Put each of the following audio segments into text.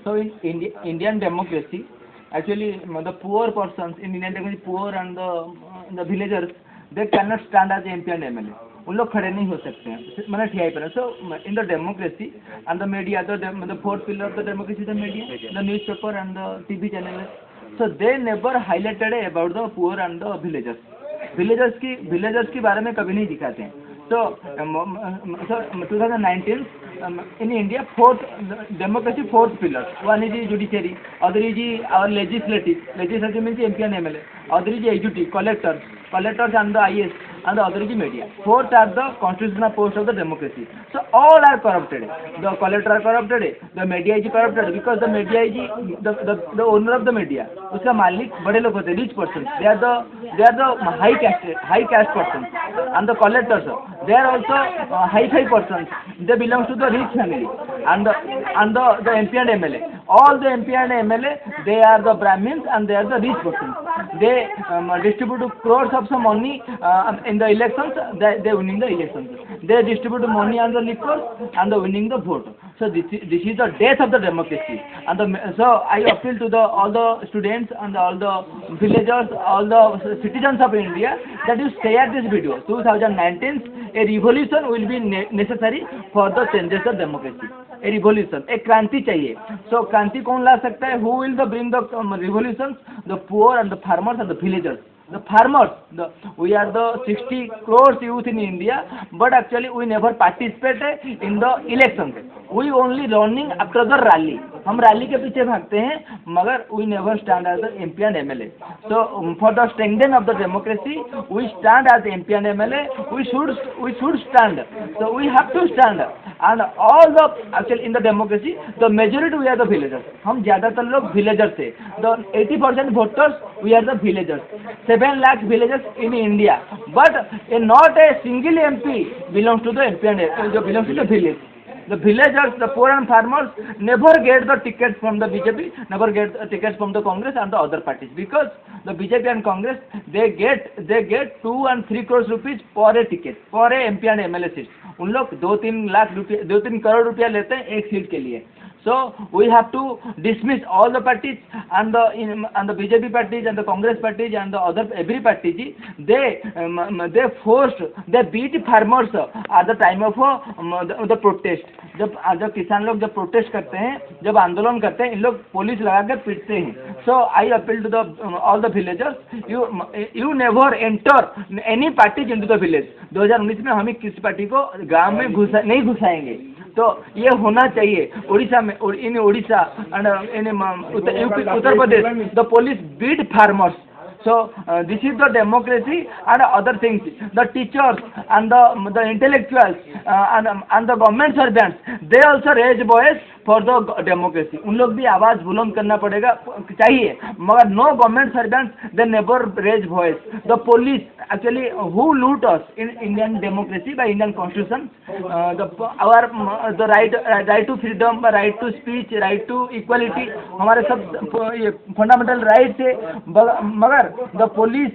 So in Indian democracy, actually the poor persons in Indian democracy, poor and the villagers, they cannot stand as MP and MLA. उन लोग खड़े नहीं हो सकते हैं, मैंने ठिया ही पर. So in the democracy and the media, the fourth pillar of the democracy is the media, the newspaper and the TV channels. So they never highlighted about the poor and the villagers. Villagers की बारे में कभी नहीं दिखाते हैं. So 2019 in India, democracy fourth pillar. One is the judiciary, other is our legislative means MP and MLA, other is executive, collectors and the IS, and the other is media. Fourth are the constitutional post of the democracy. So all are corrupted. The collector are corrupted, the media is corrupted because the media is the owner of the media. उसका मालिक बड़े लोग होते हैं, rich persons. They are the high caste persons, and the collectors, they are also high persons. They belong to the rich family, and the MP and MLA. All the MP and MLA, they are the Brahmins and they are the rich persons. They distribute crores of some money in the elections. They winning the elections. They distribute money on the liquor and the winning the vote. So this is the death of the democracy. And so I appeal to all the students and all the villagers, all the citizens of India, that you share this video. 2019, a revolution will be necessary for the changes of democracy. A revolution, एक क्रांति चाहिए. So क्रांति कौन ला सकता है? Who will bring the revolutions? The poor and the farmers and the villagers. The farmers, we are the 60 crores youth in India, but actually we never participate in the elections. We only running after the rally. हम rally के पीछे भागते हैं, मगर we never stand as the MP and MLA. So for the strengthening of the democracy, we stand as MP and MLA. We should stand. So we have to stand. And all the actually in the democracy, the majority we are the villagers. हम ज़्यादातर लोग villagers थे. The 80% voters we are the villagers. 7 lakh villagers in India, but not a single MP belongs to the MP and belongs to the village. The villagers, the poor and farmers never get the tickets from the BJP, never get tickets from the Congress and the other parties, because the BJP and Congress, they get 2 and 3 crores rupees for a ticket, for a MP and MLA seat. उन लोग 2-3 करोड़ रुपया लेते हैं एक seat के लिए. So we have to dismiss all the parties and the BJP parties and the Congress parties and the other every party. They beat farmers at the time of the protest. जब किसान लोग जब protest करते हैं, जब आंदोलन करते हैं, इन लोग पुलिस लगा कर पीटते हैं. So I appeal to all the villagers, you never enter any parties into the village. 2019 में हम किसी पार्टी को गांव में नहीं घुसाएंगे. तो ये होना चाहिए. उड़ीसा में, इन Orissa and in Uttar Pradesh, the police beat farmers. So this is the democracy and other things. The teachers and the intellectuals and the government servants, they also raise voice for the democracy. उन लोग भी आवाज़ बुलंद करना पड़ेगा चाहिए, मगर no government servants, they never raise voice. The police actually who loot us in Indian democracy by Indian constitution, the right to freedom, right to speech, right to equality, हमारे सब fundamental rights है, मगर the police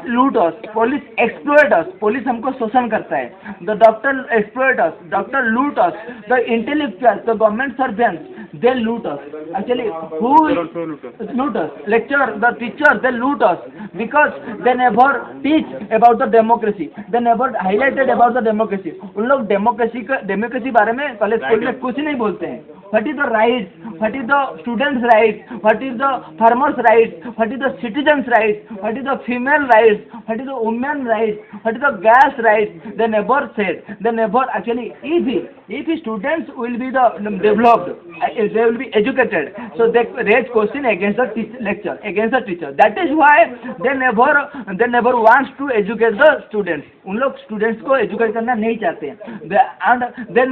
loot us, police exploit us, police हमको शोषण करता है. The doctor exploit us, doctor loot us, the intellectuals, the government servants, they loot us. Actually, who loot us? Lecturer, the teachers, they loot us because they never teach about the democracy. They never highlighted about the democracy. उन लोग democracy बारे में college school में कुछ नहीं बोलते हैं. What is the rights? What is the students' rights? What is the farmers' rights? What is the citizens' rights? What is the female rights? What is the women rights? What is the gas rights? They never said. They never actually. If students will be developed, they will be educated. So they raise question against the lecture, against the teacher. That is why they never wants to educate the students. उन लोग students को educate करना नहीं चाहते हैं. And they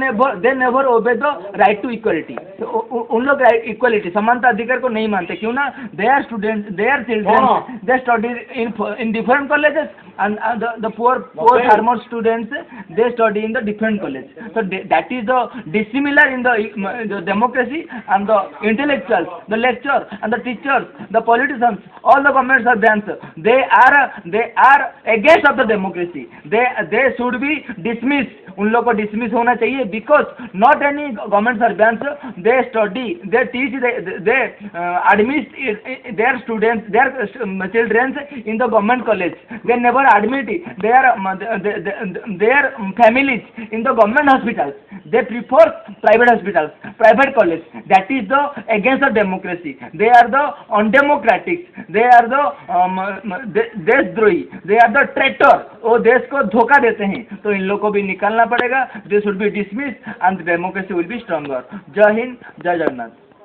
never obey the right to equality. उन लोग equality समानता अधिकार को नहीं मानते. क्यों ना? their students, their children, they study in different colleges, and the poor farmer students, they study in the different college. So that is the dissimilar in the democracy democracy, and the intellectuals, the lecturers, and the teachers, the politicians, all the government servants, they are against of the democracy. They should be dismissed. उन लोग को dismiss होना चाहिए, because not any government servants, they study, they teach, they admit their students, their children in the government college. They never admit their families in the government hospitals. They prefer private hospitals, private college. That is the against the democracy. They are the undemocratic. They are the देशद्रोही. They are the traitor. वो देश को धोखा देते हैं. तो इन लोगों को भी निकालना पड़ेगा. They should be dismissed and democracy will be stronger. जय हिंद, जय जगन्नाथ.